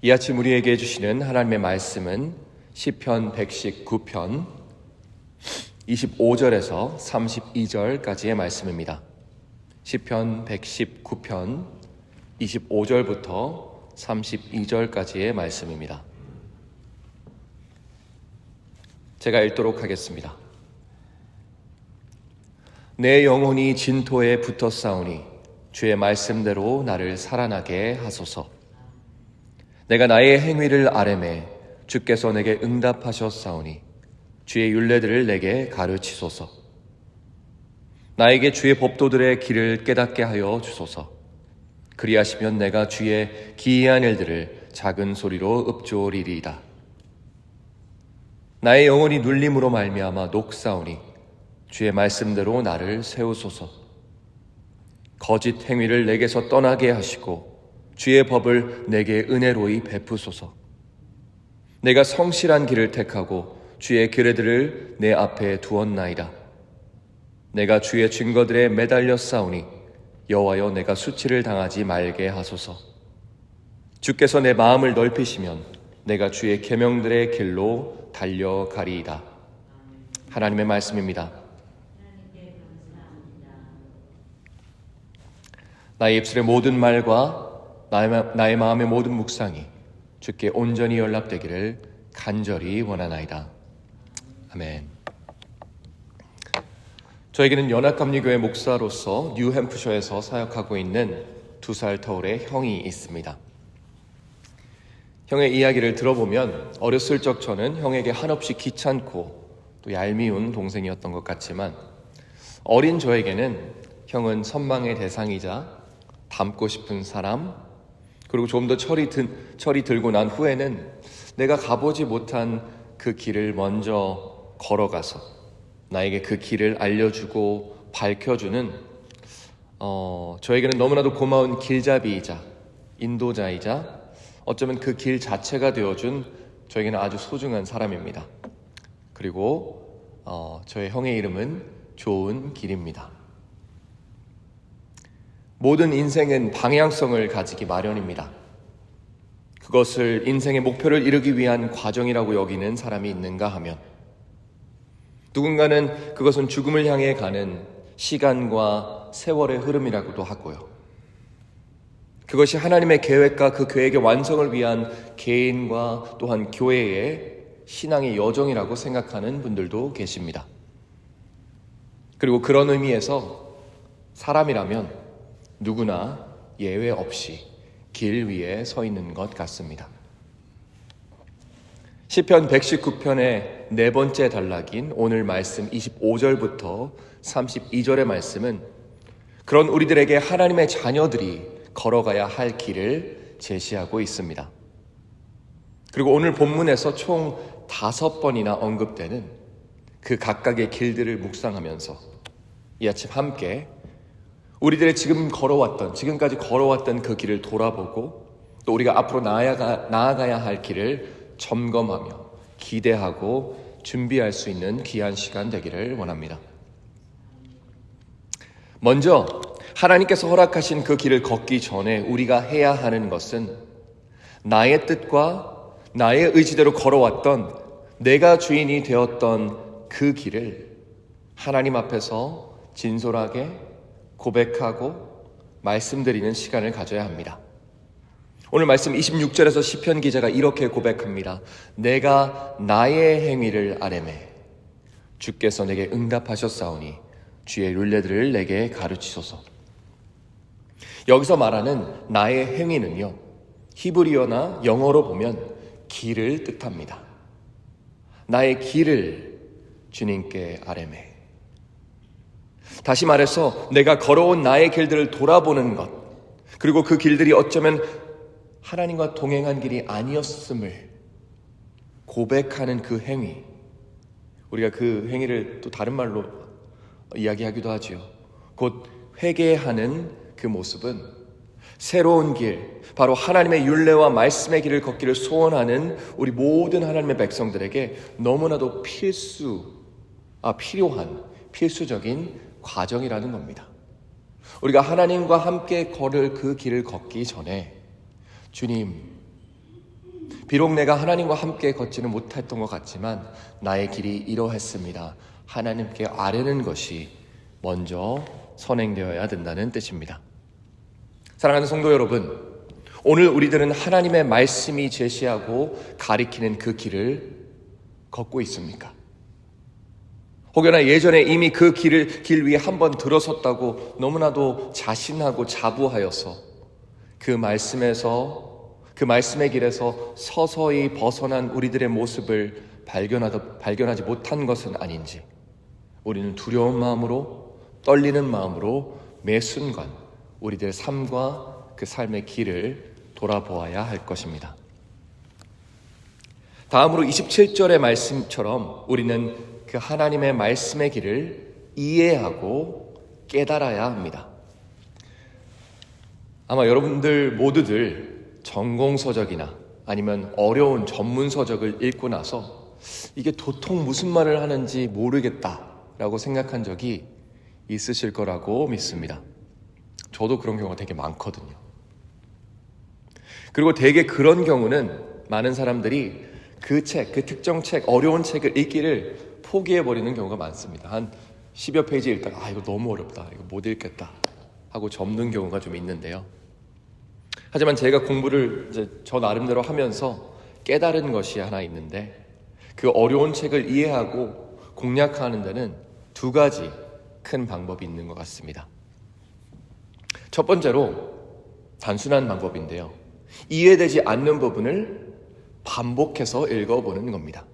이 아침 우리에게 주시는 하나님의 말씀은 시편 119편 25절에서 32절까지의 말씀입니다. 시편 119편 25절부터 32절까지의 말씀입니다. 제가 읽도록 하겠습니다. 내 영혼이 진토에 붙어 싸우니 주의 말씀대로 나를 살아나게 하소서. 내가 나의 행위를 아뢰매 주께서 내게 응답하셨사오니 주의 율례들을 내게 가르치소서. 나에게 주의 법도들의 길을 깨닫게 하여 주소서. 그리하시면 내가 주의 기이한 일들을 작은 소리로 읊조리리이다. 나의 영혼이 눌림으로 말미암아 녹사오니 주의 말씀대로 나를 세우소서. 거짓 행위를 내게서 떠나게 하시고 주의 법을 내게 은혜로이 베푸소서. 내가 성실한 길을 택하고 주의 규례들을 내 앞에 두었나이다. 내가 주의 증거들에 매달려 싸우니 여호와여 내가 수치를 당하지 말게 하소서. 주께서 내 마음을 넓히시면 내가 주의 계명들의 길로 달려가리이다. 하나님의 말씀입니다. 나의 입술의 모든 말과 나의 마음의 모든 묵상이 주께 온전히 연락되기를 간절히 원하나이다. 아멘. 저에게는 연합감리교회 목사로서 뉴햄프셔에서 사역하고 있는 2살 터울의 형이 있습니다. 형의 이야기를 들어보면 어렸을 적 저는 형에게 한없이 귀찮고 또 얄미운 동생이었던 것 같지만 어린 저에게는 형은 선망의 대상이자 닮고 싶은 사람, 그리고 좀 더 철이 들고 난 후에는 내가 가보지 못한 그 길을 먼저 걸어가서 나에게 그 길을 알려주고 밝혀주는 저에게는 너무나도 고마운 길잡이이자 인도자이자 어쩌면 그 길 자체가 되어준 저에게는 아주 소중한 사람입니다. 그리고 저의 형의 이름은 좋은 길입니다. 모든 인생은 방향성을 가지기 마련입니다. 그것을 인생의 목표를 이루기 위한 과정이라고 여기는 사람이 있는가 하면 누군가는 그것은 죽음을 향해 가는 시간과 세월의 흐름이라고도 하고요. 그것이 하나님의 계획과 그 계획의 완성을 위한 개인과 또한 교회의 신앙의 여정이라고 생각하는 분들도 계십니다. 그리고 그런 의미에서 사람이라면 누구나 예외 없이 길 위에 서 있는 것 같습니다. 시편 119편의 네 번째 단락인 오늘 말씀 25절부터 32절의 말씀은 그런 우리들에게 하나님의 자녀들이 걸어가야 할 길을 제시하고 있습니다. 그리고 오늘 본문에서 총 5번이나 언급되는 그 각각의 길들을 묵상하면서 이 아침 함께 우리들의 지금까지 걸어왔던 그 길을 돌아보고 또 우리가 앞으로 나아가야 할 길을 점검하며 기대하고 준비할 수 있는 귀한 시간 되기를 원합니다. 먼저 하나님께서 허락하신 그 길을 걷기 전에 우리가 해야 하는 것은 나의 뜻과 나의 의지대로 걸어왔던 내가 주인이 되었던 그 길을 하나님 앞에서 진솔하게 고백하고 말씀드리는 시간을 가져야 합니다. 오늘 말씀 26절에서 시편 기자가 이렇게 고백합니다. 내가 나의 행위를 아뢰매 주께서 내게 응답하셨사오니 주의 율례들을 내게 가르치소서. 여기서 말하는 나의 행위는요, 히브리어나 영어로 보면 길을 뜻합니다. 나의 길을 주님께 아뢰매. 다시 말해서 내가 걸어온 나의 길들을 돌아보는 것, 그리고 그 길들이 어쩌면 하나님과 동행한 길이 아니었음을 고백하는 그 행위, 우리가 그 행위를 또 다른 말로 이야기하기도 하지요. 곧 회개하는 그 모습은 새로운 길, 바로 하나님의 율례와 말씀의 길을 걷기를 소원하는 우리 모든 하나님의 백성들에게 너무나도 필요한 필수적인 과정이라는 겁니다. 우리가 하나님과 함께 걸을 그 길을 걷기 전에 주님, 비록 내가 하나님과 함께 걷지는 못했던 것 같지만 나의 길이 이러했습니다. 하나님께 아뢰는 것이 먼저 선행되어야 된다는 뜻입니다. 사랑하는 성도 여러분, 오늘 우리들은 하나님의 말씀이 제시하고 가리키는 그 길을 걷고 있습니까? 혹여나 예전에 이미 그 길 위에 한번 들어섰다고 너무나도 자신하고 자부하여서 그 말씀의 길에서 서서히 벗어난 우리들의 모습을 발견하지 못한 것은 아닌지, 우리는 두려운 마음으로, 떨리는 마음으로 매 순간 우리들의 삶과 그 삶의 길을 돌아보아야 할 것입니다. 다음으로 27절의 말씀처럼 우리는 그 하나님의 말씀의 길을 이해하고 깨달아야 합니다. 아마 여러분들 모두들 전공서적이나 아니면 어려운 전문서적을 읽고 나서 이게 도통 무슨 말을 하는지 모르겠다라고 생각한 적이 있으실 거라고 믿습니다. 저도 그런 경우가 되게 많거든요. 그리고 되게 그런 경우는 많은 사람들이 그 특정 책, 어려운 책을 읽기를 포기해버리는 경우가 많습니다. 한 10여 페이지 읽다가 이거 너무 어렵다, 이거 못 읽겠다 하고 접는 경우가 좀 있는데요. 하지만 제가 공부를 이제 저 나름대로 하면서 깨달은 것이 하나 있는데, 그 어려운 책을 이해하고 공략하는 데는 두 가지 큰 방법이 있는 것 같습니다. 첫 번째로 단순한 방법인데요. 이해되지 않는 부분을 반복해서 읽어보는 겁니다.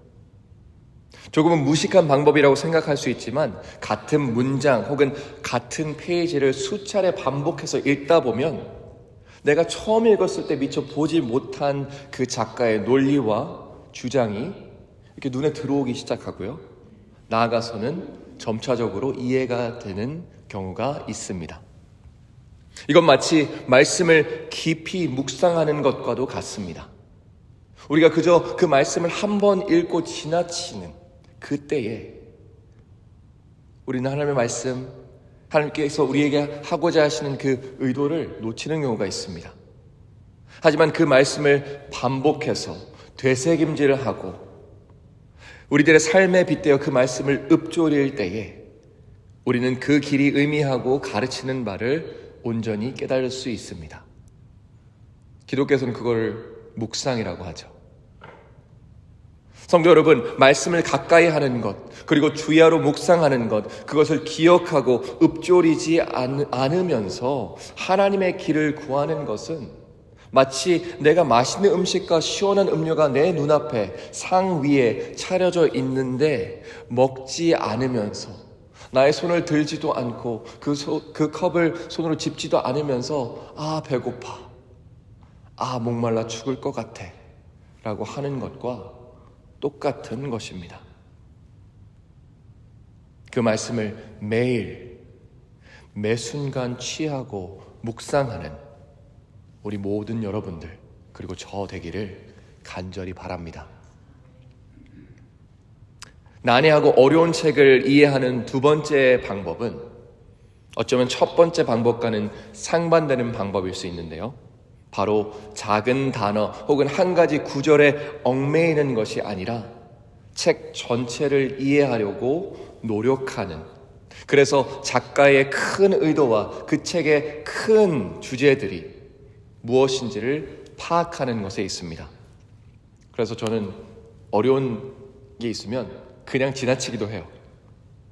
조금은 무식한 방법이라고 생각할 수 있지만 같은 문장 혹은 같은 페이지를 수차례 반복해서 읽다 보면 내가 처음 읽었을 때 미처 보지 못한 그 작가의 논리와 주장이 이렇게 눈에 들어오기 시작하고요. 나아가서는 점차적으로 이해가 되는 경우가 있습니다. 이건 마치 말씀을 깊이 묵상하는 것과도 같습니다. 우리가 그저 그 말씀을 한 번 읽고 지나치는 그때에 우리는 하나님의 말씀, 하나님께서 우리에게 하고자 하시는 그 의도를 놓치는 경우가 있습니다. 하지만 그 말씀을 반복해서 되새김질을 하고 우리들의 삶에 빗대어 그 말씀을 읊조릴 때에 우리는 그 길이 의미하고 가르치는 바를 온전히 깨달을 수 있습니다. 기독교에서는 그걸 묵상이라고 하죠. 성도 여러분, 말씀을 가까이 하는 것, 그리고 주야로 묵상하는 것, 그것을 기억하고 읊조리지 않으면서 하나님의 길을 구하는 것은 마치 내가 맛있는 음식과 시원한 음료가 내 눈앞에 상 위에 차려져 있는데 먹지 않으면서 나의 손을 들지도 않고 그 컵을 손으로 짚지도 않으면서 배고파, 목말라 죽을 것 같아 라고 하는 것과 똑같은 것입니다. 그 말씀을 매일 매 순간 취하고 묵상하는 우리 모든 여러분들, 그리고 저 되기를 간절히 바랍니다. 난해하고 어려운 책을 이해하는 두 번째 방법은 어쩌면 첫 번째 방법과는 상반되는 방법일 수 있는데요. 바로 작은 단어 혹은 한 가지 구절에 얽매이는 것이 아니라 책 전체를 이해하려고 노력하는, 그래서 작가의 큰 의도와 그 책의 큰 주제들이 무엇인지를 파악하는 것에 있습니다. 그래서 저는 어려운 게 있으면 그냥 지나치기도 해요.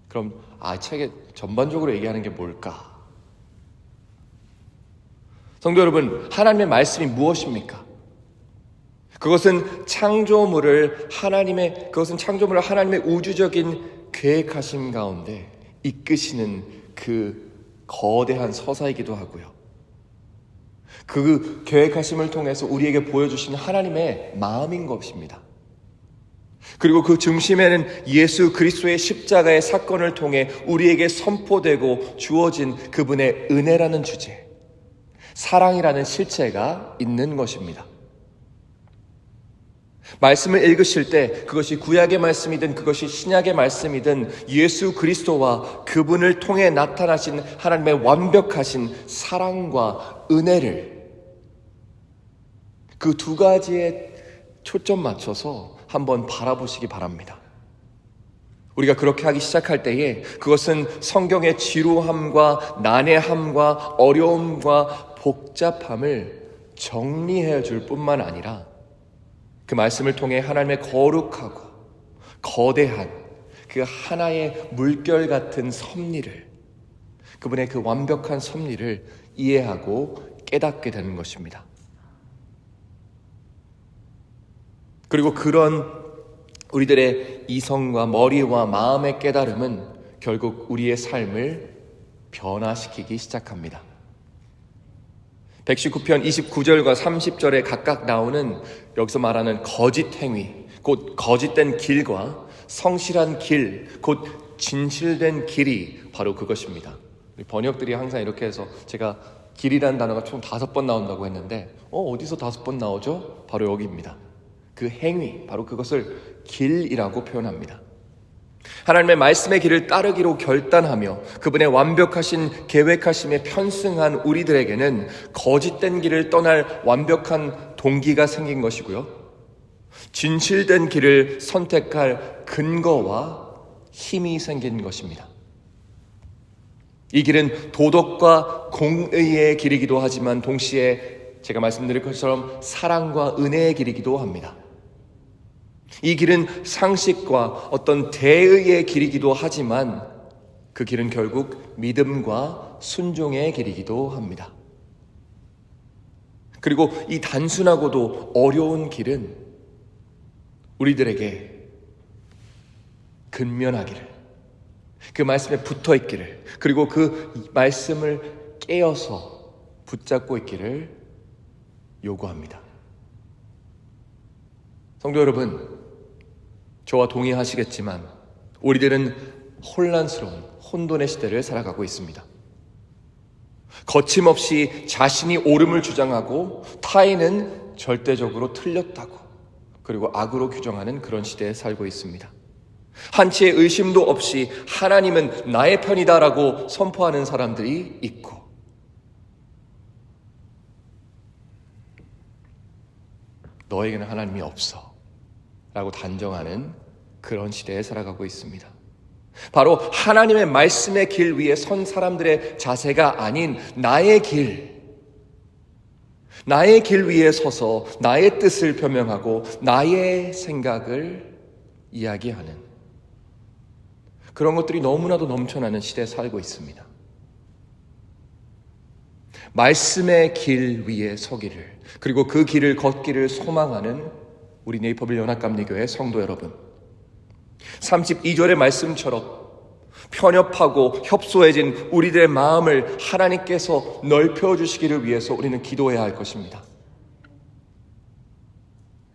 그럼 책에 전반적으로 얘기하는 게 뭘까? 성도 여러분, 하나님의 말씀이 무엇입니까? 그것은 창조물을 하나님의 우주적인 계획하심 가운데 이끄시는 그 거대한 서사이기도 하고요. 그 계획하심을 통해서 우리에게 보여주신 하나님의 마음인 것입니다. 그리고 그 중심에는 예수 그리스도의 십자가의 사건을 통해 우리에게 선포되고 주어진 그분의 은혜라는 주제, 사랑이라는 실체가 있는 것입니다. 말씀을 읽으실 때 그것이 구약의 말씀이든 그것이 신약의 말씀이든 예수 그리스도와 그분을 통해 나타나신 하나님의 완벽하신 사랑과 은혜를, 그 두 가지의 초점 맞춰서 한번 바라보시기 바랍니다. 우리가 그렇게 하기 시작할 때에 그것은 성경의 지루함과 난해함과 어려움과 복잡함을 정리해 줄 뿐만 아니라 그 말씀을 통해 하나님의 거룩하고 거대한 그 하나의 물결 같은 섭리를, 그분의 그 완벽한 섭리를 이해하고 깨닫게 되는 것입니다. 그리고 그런 우리들의 이성과 머리와 마음의 깨달음은 결국 우리의 삶을 변화시키기 시작합니다. 119편 29절과 30절에 각각 나오는 여기서 말하는 거짓 행위, 곧 거짓된 길과 성실한 길, 곧 진실된 길이 바로 그것입니다. 번역들이 항상 이렇게 해서 제가 길이라는 단어가 총 5번 나온다고 했는데 어디서 5번 나오죠? 바로 여기입니다. 그 행위, 바로 그것을 길이라고 표현합니다. 하나님의 말씀의 길을 따르기로 결단하며 그분의 완벽하신 계획하심에 편승한 우리들에게는 거짓된 길을 떠날 완벽한 동기가 생긴 것이고요. 진실된 길을 선택할 근거와 힘이 생긴 것입니다. 이 길은 도덕과 공의의 길이기도 하지만 동시에 제가 말씀드린 것처럼 사랑과 은혜의 길이기도 합니다. 이 길은 상식과 어떤 대의의 길이기도 하지만 그 길은 결국 믿음과 순종의 길이기도 합니다. 그리고 이 단순하고도 어려운 길은 우리들에게 근면하기를, 그 말씀에 붙어 있기를, 그리고 그 말씀을 깨어서 붙잡고 있기를 요구합니다. 성도 여러분, 저와 동의하시겠지만 우리들은 혼란스러운 혼돈의 시대를 살아가고 있습니다. 거침없이 자신이 옳음을 주장하고 타인은 절대적으로 틀렸다고, 그리고 악으로 규정하는 그런 시대에 살고 있습니다. 한치의 의심도 없이 하나님은 나의 편이다라고 선포하는 사람들이 있고, 너에게는 하나님이 없어 라고 단정하는 그런 시대에 살아가고 있습니다. 바로 하나님의 말씀의 길 위에 선 사람들의 자세가 아닌 나의 길 위에 서서 나의 뜻을 표명하고 나의 생각을 이야기하는 그런 것들이 너무나도 넘쳐나는 시대에 살고 있습니다. 말씀의 길 위에 서기를, 그리고 그 길을 걷기를 소망하는 우리 네이버빌 연합감리교회 성도 여러분, 32절의 말씀처럼 편협하고 협소해진 우리들의 마음을 하나님께서 넓혀주시기를 위해서 우리는 기도해야 할 것입니다.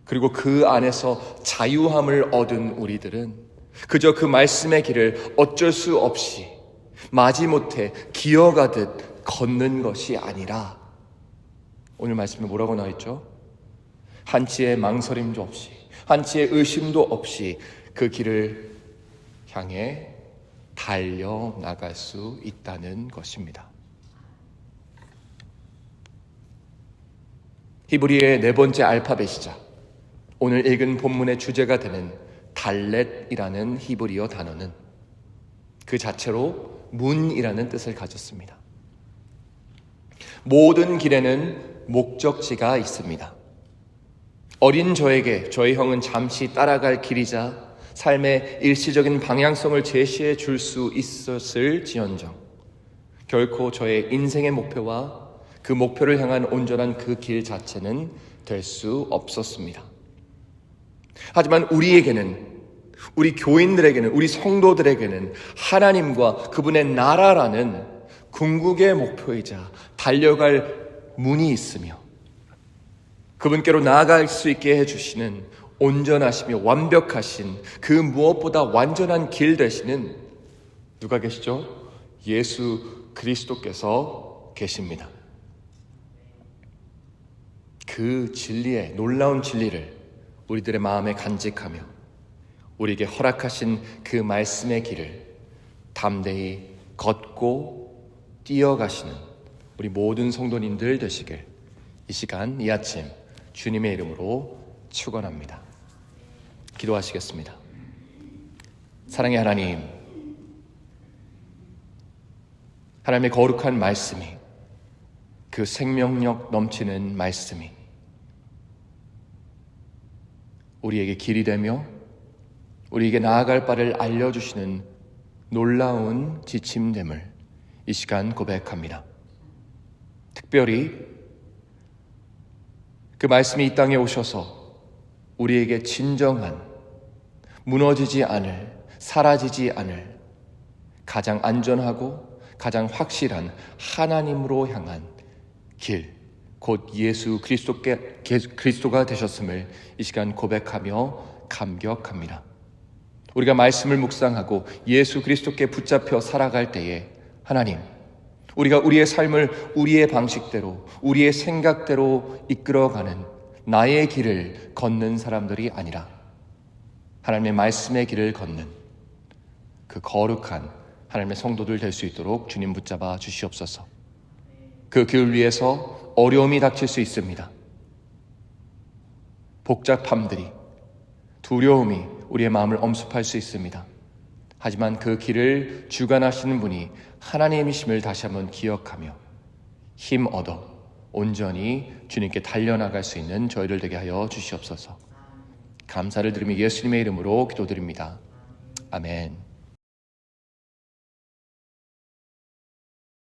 그리고 그 안에서 자유함을 얻은 우리들은 그저 그 말씀의 길을 어쩔 수 없이 마지못해 기어가듯 걷는 것이 아니라, 오늘 말씀에 뭐라고 나와 있죠? 한치의 망설임도 없이, 한치의 의심도 없이 그 길을 향해 달려나갈 수 있다는 것입니다. 히브리의 4번째 알파벳이자 오늘 읽은 본문의 주제가 되는 달렛이라는 히브리어 단어는 그 자체로 문이라는 뜻을 가졌습니다. 모든 길에는 목적지가 있습니다. 어린 저에게 저희 형은 잠시 따라갈 길이자 삶의 일시적인 방향성을 제시해 줄 수 있었을지언정 결코 저의 인생의 목표와 그 목표를 향한 온전한 그 길 자체는 될 수 없었습니다. 하지만 우리에게는, 우리 교인들에게는, 우리 성도들에게는 하나님과 그분의 나라라는 궁극의 목표이자 달려갈 문이 있으며 그분께로 나아갈 수 있게 해주시는 온전하시며 완벽하신 그 무엇보다 완전한 길 되시는 누가 계시죠? 예수 그리스도께서 계십니다. 그 진리의, 놀라운 진리를 우리들의 마음에 간직하며 우리에게 허락하신 그 말씀의 길을 담대히 걷고 뛰어가시는 우리 모든 성도님들 되시길 이 시간 이 아침 주님의 이름으로 축원합니다. 기도하시겠습니다. 사랑의 하나님, 하나님의 거룩한 말씀이, 그 생명력 넘치는 말씀이 우리에게 길이 되며 우리에게 나아갈 바를 알려주시는 놀라운 지침됨을 이 시간 고백합니다. 특별히 그 말씀이 이 땅에 오셔서 우리에게 진정한, 무너지지 않을, 사라지지 않을, 가장 안전하고 가장 확실한 하나님으로 향한 길, 곧 예수 그리스도가 되셨음을 이 시간 고백하며 감격합니다. 우리가 말씀을 묵상하고 예수 그리스도께 붙잡혀 살아갈 때에 하나님, 우리가 우리의 삶을 우리의 방식대로, 우리의 생각대로 이끌어가는 나의 길을 걷는 사람들이 아니라 하나님의 말씀의 길을 걷는 그 거룩한 하나님의 성도들 될 수 있도록 주님 붙잡아 주시옵소서. 그 길 위에서 어려움이 닥칠 수 있습니다. 복잡함들이, 두려움이 우리의 마음을 엄습할 수 있습니다. 하지만 그 길을 주관하시는 분이 하나님이심을 다시 한번 기억하며 힘 얻어 온전히 주님께 달려나갈 수 있는 저희들 되게 하여 주시옵소서. 감사를 드리며 예수님의 이름으로 기도드립니다. 아멘.